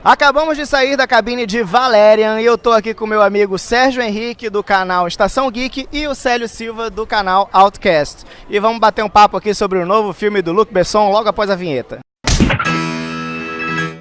Acabamos de sair da cabine de Valerian e eu tô aqui com meu amigo Sérgio Henrique do canal Estação Geek e o Célio Silva do canal Outcast. E vamos bater um papo aqui sobre o novo filme do Luc Besson logo após a vinheta.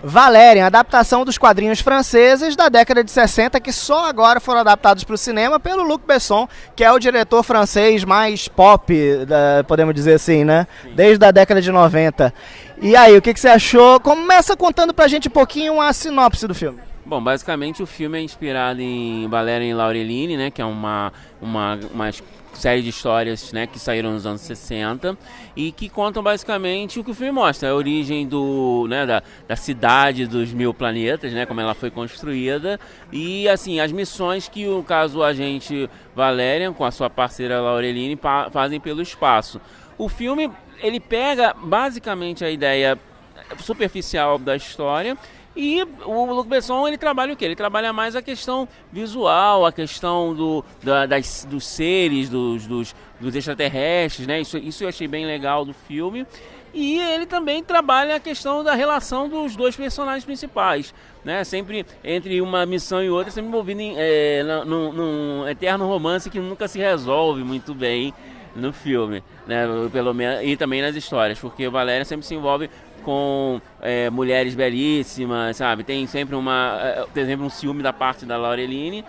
Valerian, adaptação dos quadrinhos franceses da década de 60 que só agora foram adaptados para o cinema pelo Luc Besson, que é o diretor francês mais pop, podemos dizer assim, né? Sim. Desde a década de 90. E aí, o que você achou? Começa contando pra gente um pouquinho a sinopse do filme. Bom, basicamente o filme é inspirado em Valerian e Laureline, né? Que é uma série de histórias, né, que saíram nos anos 60 e que contam basicamente o que o filme mostra, a origem da cidade dos 1000 planetas, né, como ela foi construída e assim as missões que o agente Valerian com a sua parceira Laureline fazem pelo espaço. O filme ele pega basicamente a ideia superficial da história. E o Luc Besson, ele trabalha o quê? Ele trabalha mais a questão visual, a questão dos seres, dos extraterrestres, né? Isso eu achei bem legal do filme. E ele também trabalha a questão da relação dos dois personagens principais, né? Sempre entre uma missão e outra, sempre envolvido num eterno romance que nunca se resolve muito bem no filme, né? Pelo menos, e também nas histórias, porque o Valerian sempre se envolve com mulheres belíssimas, sabe? Tem sempre um ciúme da parte da Laureline,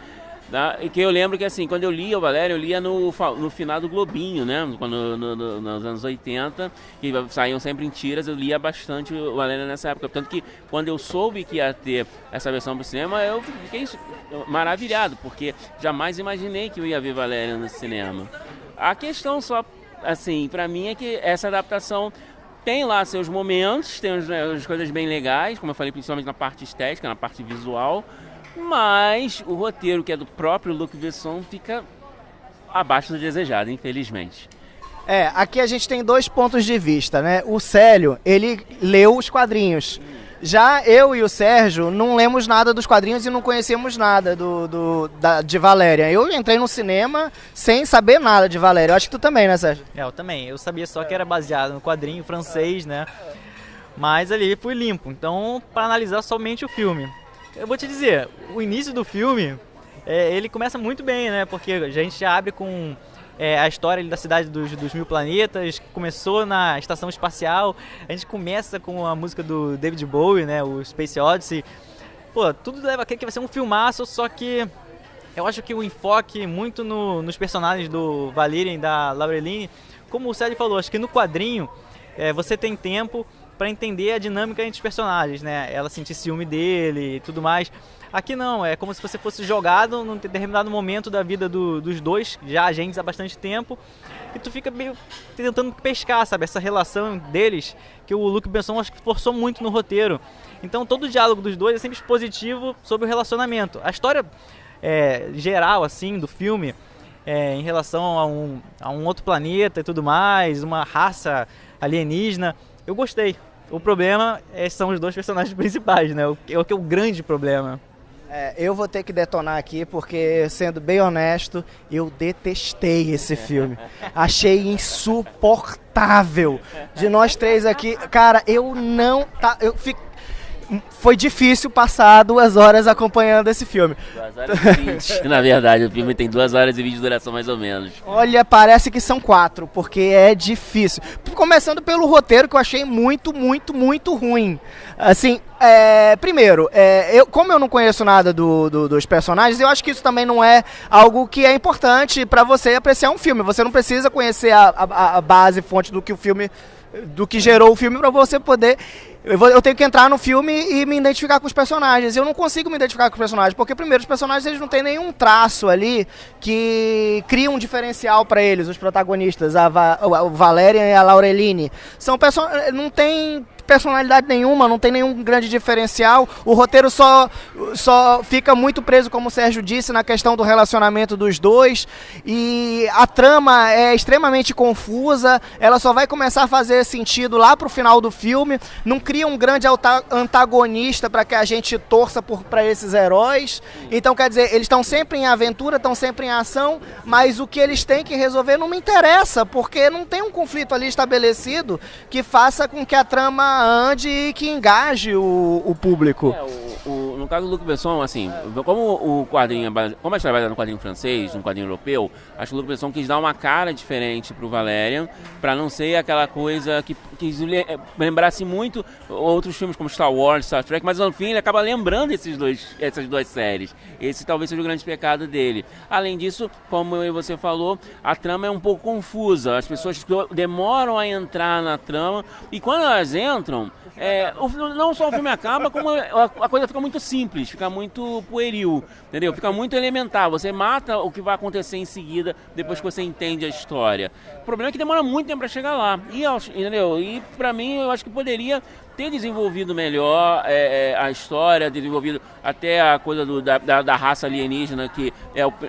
tá? E que eu lembro que assim, quando eu lia o Valerian, eu lia no final do Globinho, né? Nos anos 80, que saíam sempre em tiras, eu lia bastante o Valerian nessa época. Tanto que quando eu soube que ia ter essa versão pro cinema, eu fiquei maravilhado, porque jamais imaginei que eu ia ver Valerian no cinema. A questão só, assim, pra mim é que essa adaptação tem lá seus momentos, tem as coisas bem legais, como eu falei, principalmente na parte estética, na parte visual, mas o roteiro, que é do próprio Luc Besson, fica abaixo do desejado, infelizmente. Aqui a gente tem dois pontos de vista, né? O Célio, ele leu os quadrinhos. Já eu e o Sérgio não lemos nada dos quadrinhos e não conhecemos nada de Valerian. Eu entrei no cinema sem saber nada de Valerian. Eu acho que tu também, né, Sérgio? Eu também. Eu sabia só que era baseado no quadrinho francês, né? Mas ali fui limpo. Então, para analisar somente o filme. Eu vou te dizer, o início do filme, ele começa muito bem, né? Porque a gente já abre com a história da cidade dos 1000 planetas, que começou na estação espacial. A gente começa com a música do David Bowie, né, o Space Odyssey. Pô, tudo leva a crer que vai ser um filmaço, só que eu acho que o enfoque muito nos personagens do Valerian e da Laureline, como o Sérgio falou, acho que no quadrinho você tem tempo para entender a dinâmica entre os personagens, né? Ela sentir ciúme dele e tudo mais. Aqui não, é como se você fosse jogado num determinado momento da vida dos dois, já agentes há bastante tempo, e tu fica meio tentando pescar, sabe? Essa relação deles, que o Luc Besson acho que forçou muito no roteiro. Então todo o diálogo dos dois é sempre expositivo sobre o relacionamento. A história geral, assim, do filme, em relação a um outro planeta e tudo mais, uma raça alienígena, eu gostei. O problema são os dois personagens principais, né? O que é o grande problema. Eu vou ter que detonar aqui porque, sendo bem honesto, eu detestei esse filme. Achei insuportável. De nós três aqui, cara, foi difícil passar 2 horas acompanhando esse filme. 2 horas e 20. Na verdade, o filme tem 2 horas e 20 de duração, mais ou menos. Olha, parece que são 4, porque é difícil. Começando pelo roteiro, que eu achei muito, muito, muito ruim. Assim, primeiro, como eu não conheço nada dos personagens, eu acho que isso também não é algo que é importante para você apreciar um filme. Você não precisa conhecer a base, fonte do que gerou o filme para você poder. Eu tenho que entrar no filme e me identificar com os personagens. Eu não consigo me identificar com os personagens, porque primeiro os personagens eles não têm nenhum traço ali que cria um diferencial para eles, os protagonistas, o Valerian e a Laureline. Não tem personalidade nenhuma, não tem nenhum grande diferencial. O roteiro só fica muito preso, como o Sérgio disse, na questão do relacionamento dos dois. E a trama é extremamente confusa. Ela só vai começar a fazer sentido lá pro final do filme. Não cria um grande antagonista para que a gente torça para esses heróis. Então, quer dizer, eles estão sempre em aventura, estão sempre em ação, mas o que eles têm que resolver não me interessa, porque não tem um conflito ali estabelecido que faça com que a trama ande e que engaje o público. no caso do Luc Besson, assim, como o quadrinho, como a história é baseada no quadrinho francês, no quadrinho europeu, acho que o Luc Besson quis dar uma cara diferente pro Valerian, pra não ser aquela coisa que lembrasse muito outros filmes como Star Wars, Star Trek, mas no fim ele acaba lembrando essas duas séries. Esse talvez seja o grande pecado dele. Além disso, como você falou, a trama é um pouco confusa, as pessoas demoram a entrar na trama, e quando elas entram, não só o filme acaba, como a coisa fica muito simples, fica muito pueril, entendeu? Fica muito elementar, você mata o que vai acontecer em seguida, depois que você entende a história. O problema é que demora muito tempo para chegar lá, entendeu? E pra mim, eu acho que poderia ter desenvolvido melhor a história, desenvolvido até a coisa da raça alienígena, que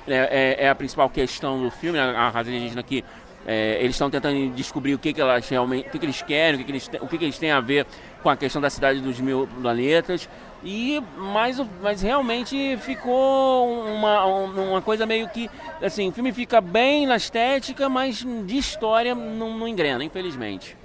é a principal questão do filme, a raça alienígena que eles estão tentando descobrir o que elas realmente, o que eles querem, o que eles têm a ver com a questão da cidade dos 1000 planetas. Mas realmente ficou uma coisa meio que, assim, o filme fica bem na estética, mas de história não engrena, infelizmente.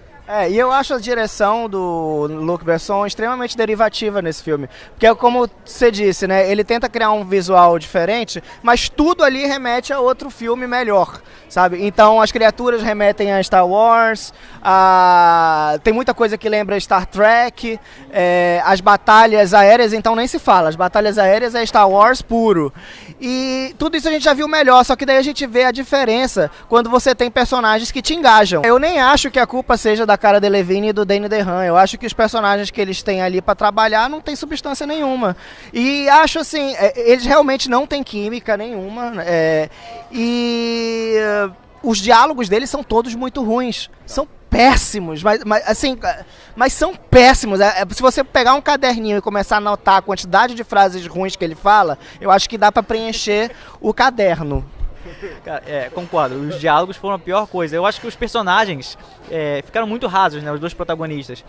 E eu acho a direção do Luc Besson extremamente derivativa nesse filme. Porque, como você disse, né, ele tenta criar um visual diferente, mas tudo ali remete a outro filme melhor, sabe? Então, as criaturas remetem a Star Wars, tem muita coisa que lembra Star Trek, as batalhas aéreas, então nem se fala. As batalhas aéreas é Star Wars puro. E tudo isso a gente já viu melhor, só que daí a gente vê a diferença quando você tem personagens que te engajam. Eu nem acho que a culpa seja da Cara Delevingne e do Danny DeHaan. Eu acho que os personagens que eles têm ali pra trabalhar não tem substância nenhuma. E acho assim, eles realmente não têm química nenhuma. Os diálogos deles são todos muito ruins. São péssimos, mas são péssimos. Se você pegar um caderninho e começar a anotar a quantidade de frases ruins que ele fala, eu acho que dá pra preencher o caderno. Cara, concordo. Os diálogos foram a pior coisa. Eu acho que os personagens ficaram muito rasos, né? Os dois protagonistas.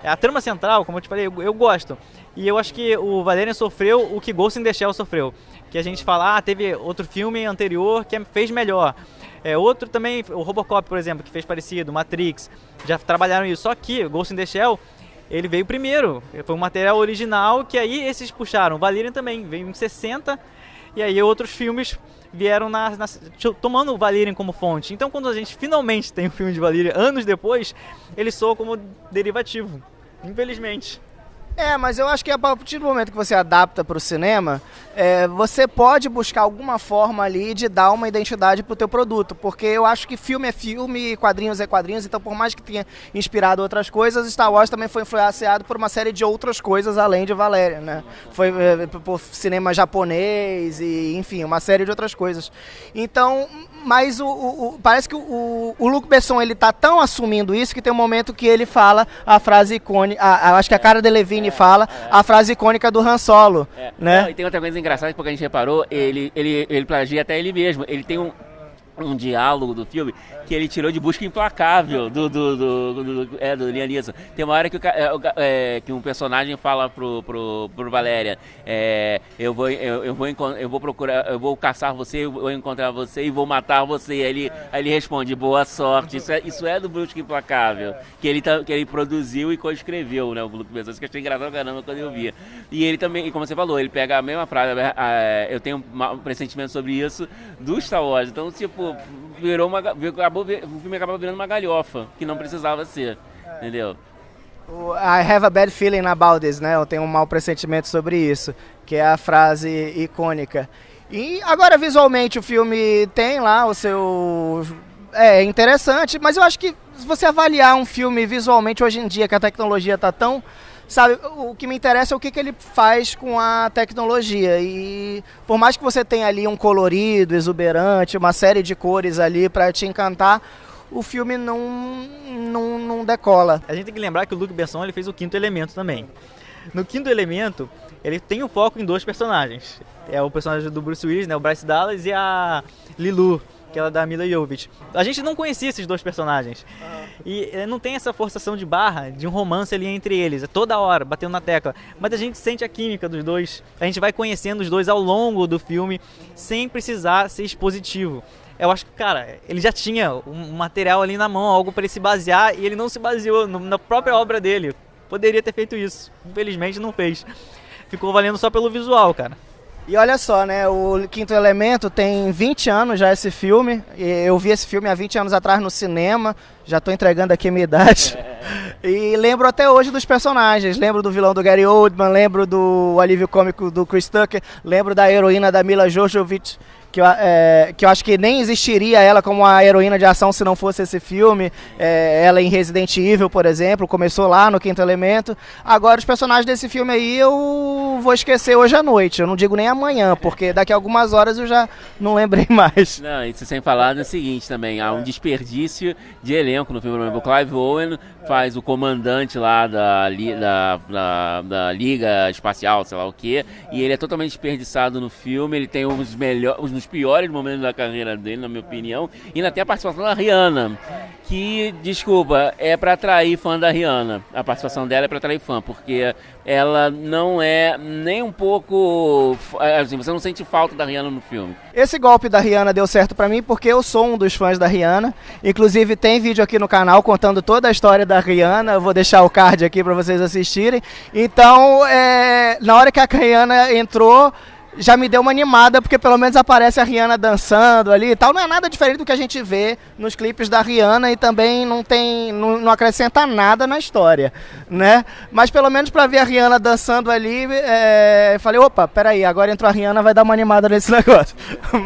A trama central, como eu te falei, eu gosto. E eu acho que o Valerian sofreu o que Ghost in the Shell sofreu. Que a gente fala, teve outro filme anterior que fez melhor. Outro também, o Robocop, por exemplo, que fez parecido, Matrix, já trabalharam isso. Só que Ghost in the Shell, ele veio primeiro. Foi um material original que aí esses puxaram. O Valerian também veio em 60, e aí outros filmes vieram tomando o Valerian como fonte. Então, quando a gente finalmente tem um filme de Valerian, anos depois, ele soa como derivativo, infelizmente. Mas eu acho que a partir do momento que você adapta para o cinema, você pode buscar alguma forma ali de dar uma identidade para o teu produto, porque eu acho que filme é filme, quadrinhos é quadrinhos, então por mais que tenha inspirado outras coisas, Star Wars também foi influenciado por uma série de outras coisas além de Valerian, né? Foi por cinema japonês e, enfim, uma série de outras coisas. Então, mas parece que o Luc Besson, ele tá tão assumindo isso que tem um momento que ele fala a frase icônica, acho que a Cara Delevingne fala a frase icônica do Han Solo, né? Não, e tem outra coisa engraçada, porque a gente reparou, ele plagia até ele mesmo. Ele tem um diálogo do filme que ele tirou de Busca Implacável do Liam Neeson. Tem uma hora que um personagem fala pro Valerian, eu vou procurar, eu vou caçar você, eu vou encontrar você e vou matar você. Aí ele responde, boa sorte. Isso é do Busca Implacável, que ele produziu e coescreveu, né, o Luc Besson. Isso que eu achei engraçado caramba quando eu via. E ele também, como você falou, ele pega a mesma frase, eu tenho um pressentimento sobre isso, do Star Wars. Então, tipo, o filme acabou virando uma galhofa, que não precisava ser, entendeu? I have a bad feeling about this, né? Eu tenho um mau pressentimento sobre isso, que é a frase icônica. E agora, visualmente, o filme tem lá o seu... É interessante, mas eu acho que se você avaliar um filme visualmente hoje em dia, que a tecnologia tá tão... Sabe, o que me interessa é o que ele faz com a tecnologia. E por mais que você tenha ali um colorido, exuberante, uma série de cores ali para te encantar, o filme não decola. A gente tem que lembrar que o Luc Besson, ele fez o Quinto Elemento também. No Quinto Elemento, ele tem um foco em dois personagens. É o personagem do Bruce Willis, né, o Bryce Dallas, e a Lilu, que ela é da Mila Jovovich. A gente não conhecia esses dois personagens. E não tem essa forçação de barra, de um romance ali entre eles. É toda hora, batendo na tecla. Mas a gente sente a química dos dois. A gente vai conhecendo os dois ao longo do filme, sem precisar ser expositivo. Eu acho que, cara, ele já tinha um material ali na mão, algo para ele se basear, e ele não se baseou na própria obra dele. Poderia ter feito isso. Infelizmente não fez. ficou valendo só pelo visual, cara. E olha só, né, o Quinto Elemento tem 20 anos já esse filme, eu vi esse filme há 20 anos atrás no cinema, já tô entregando aqui a minha idade, e lembro até hoje dos personagens, lembro do vilão do Gary Oldman, lembro do alívio cômico do Chris Tucker, lembro da heroína da Mila Jovovich, que eu acho que nem existiria ela como a heroína de ação se não fosse esse filme. Ela em Resident Evil, por exemplo, começou lá no Quinto Elemento. Agora os personagens desse filme aí eu vou esquecer hoje à noite, eu não digo nem amanhã, porque daqui a algumas horas eu já não lembrei mais. Não, isso sem falar no seguinte também, há um desperdício de elenco no filme. O Clive Owen faz o comandante lá da Liga Espacial, sei lá o que, e ele é totalmente desperdiçado no filme. Ele tem os piores momentos da carreira dele, na minha opinião, e ainda tem a participação da Rihanna, que, desculpa, é pra atrair fã da Rihanna. A participação dela é pra atrair fã, porque ela não é nem um pouco, assim, você não sente falta da Rihanna no filme. Esse golpe da Rihanna deu certo pra mim porque eu sou um dos fãs da Rihanna. Inclusive tem vídeo aqui no canal contando toda a história da Rihanna. Eu vou deixar o card aqui pra vocês assistirem. Então, na hora que a Rihanna entrou, já me deu uma animada, porque pelo menos aparece a Rihanna dançando ali e tal. Não é nada diferente do que a gente vê nos clipes da Rihanna e também não acrescenta nada na história, né? Mas pelo menos pra ver a Rihanna dançando ali, falei, opa, peraí, agora entrou a Rihanna, vai dar uma animada nesse negócio.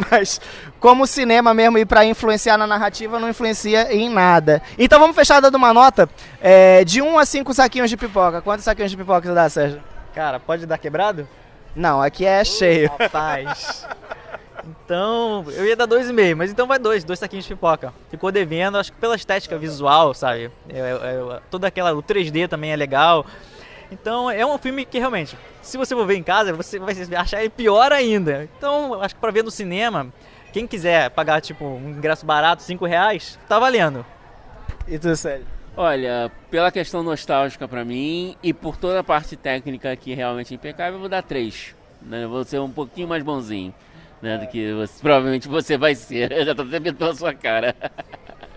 Mas como cinema mesmo e pra influenciar na narrativa, não influencia em nada. Então vamos fechar dando uma nota de 1 a 5 saquinhos de pipoca. Quantos saquinhos de pipoca você dá, Sérgio? Cara, pode dar quebrado? Não, aqui é cheio. Rapaz. Então, eu ia dar 2,5, mas então vai 2 saquinhos de pipoca. Ficou devendo, acho que pela estética visual, sabe? Toda aquela, o 3D também é legal. Então, é um filme que realmente, se você for ver em casa, você vai achar ele pior ainda. Então, acho que pra ver no cinema, quem quiser pagar, tipo, um ingresso barato, R$5, tá valendo. E tu, Sérgio? Olha, pela questão nostálgica pra mim e por toda a parte técnica que realmente é impecável, eu vou dar 3. Né? Eu vou ser um pouquinho mais bonzinho, né, do que provavelmente você vai ser. Eu já tô até vendo pela sua cara.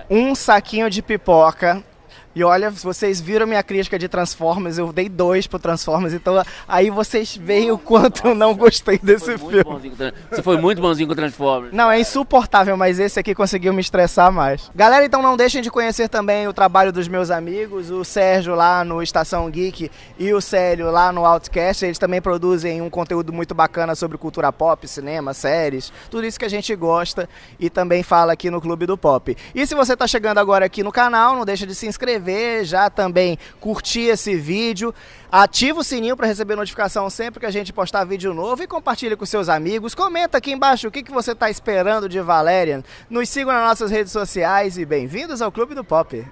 Um saquinho de pipoca. E olha, vocês viram minha crítica de Transformers, eu dei 2 pro Transformers, então aí vocês veem o quanto eu não gostei desse filme. Você foi muito bonzinho com o Transformers. Não, é insuportável, mas esse aqui conseguiu me estressar mais. Galera, então não deixem de conhecer também o trabalho dos meus amigos, o Sérgio lá no Estação Geek e o Célio lá no Outcast. Eles também produzem um conteúdo muito bacana sobre cultura pop, cinema, séries, tudo isso que a gente gosta e também fala aqui no Clube do Pop. E se você tá chegando agora aqui no canal, não deixa de se inscrever, já também curtir esse vídeo, ativa o sininho para receber notificação sempre que a gente postar vídeo novo e compartilha com seus amigos, comenta aqui embaixo o que você está esperando de Valerian, nos sigam nas nossas redes sociais e bem-vindos ao Clube do Pop.